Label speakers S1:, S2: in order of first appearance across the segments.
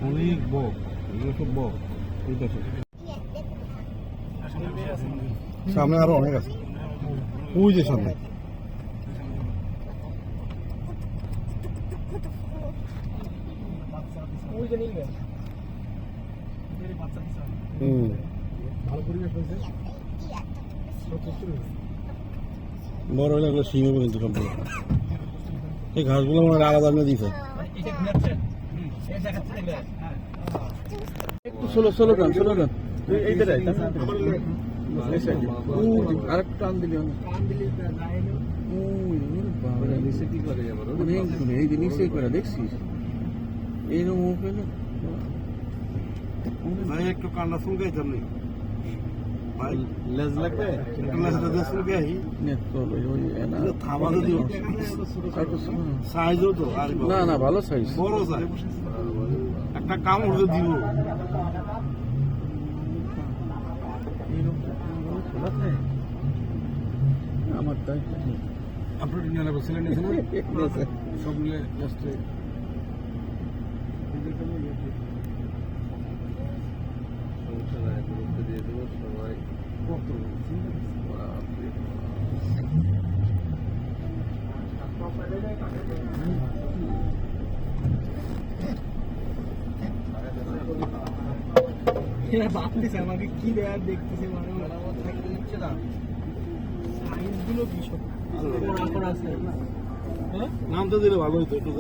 S1: অনেক বক, এগুলো সব বক। এই দেখো সামনে আরো অনেক আছে, ওই যে সামনে। বড় হলে এগুলো সিং হবে কিন্তু সম্পূর্ণ। এই ঘাসগুলো আমার আলাদা নিয়ে দিয়েছে। ষোলো গ্রাম আরেকটু টান দিলি এই জিনিসই করে দেখছিস এইরকম ভাই একটু কান্না ফুলকাইতাম নি ভাই লেজ লাগবে থামা যদি সাইজও তো না না ভালো সাইজ বড় সাইজ একটা কামড় দিব আমার তাই আপনার নিয়ে বলছিলেন সবগুলো লাস্টে দিয়ে দেবো সবাই কত আমাকে কি দেয়ার দেখতেছে নাম তো দিলে ভালো হইতো একটু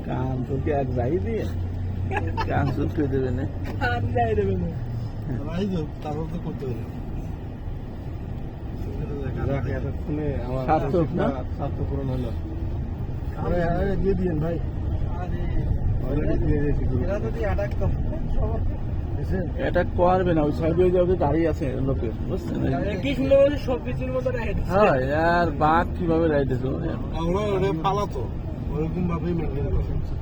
S1: কান তোকে এক যাই দিয়ে কান শুট করে দেবে না তারপর তো করতে হবে স্বার্থ পূরণ হলো দিয়ে দিয়েন ভাই অ্যাটাক করবে না ওই সাইডে যাবে দাঁড়িয়ে আছে লোকে বুঝছেন কি সুন্দর সবকিছুর মতো হ্যাঁ আর বাঘ কিভাবে রাইতেছো আমরা ওরে পালাতো ওরকম ভাবে মেনটেন করছি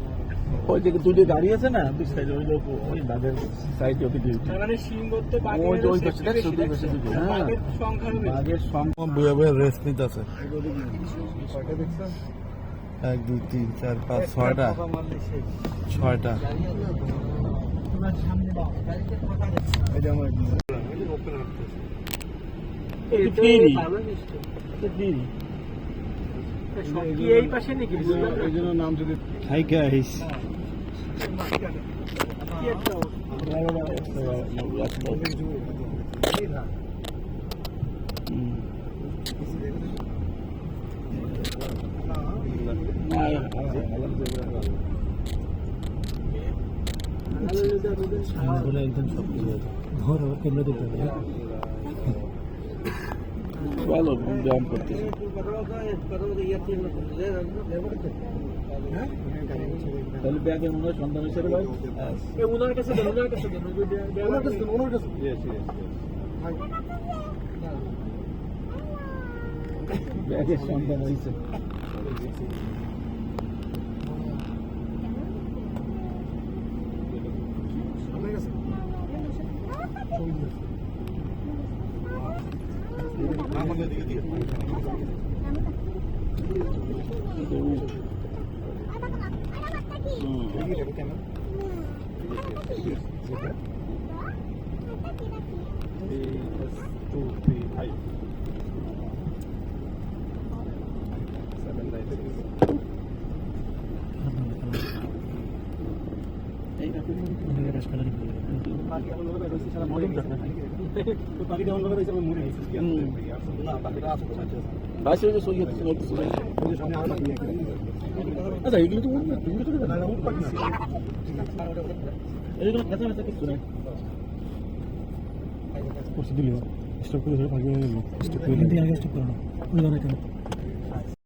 S1: ওই দিকে দুটো গাড়ি আছে না দুই সাইডে ওই লোক ওই বাঘের সাইডে ওকে দিয়ে মানে সিংহতে বাঘের ওই পাশে দেখছো দুই পাশে দুটো বাঘের সংখ্যা বইয়া বইয়া রেস্ট নিতেছে কয়টা দেখছো 1 2 3 4 5 6টা এই পাশে নাকি এই জন্য নাম যদি হাই গাইস একদম সব ধরো কেমনে দেখতে হবে ভালো ব্যায়াম করতে তাহলে ব্যাগে মনে হয় সন্তান হিসেবে ভাই ওনার কাছে ব্যাগের সন্তান হয়েছে আমাদের দিকে দিয়ে আচ্ছা এগুলো তো এগুলো খেতে আছে কিছু নাই দিলে স্টক করে ভাগে স্টক করে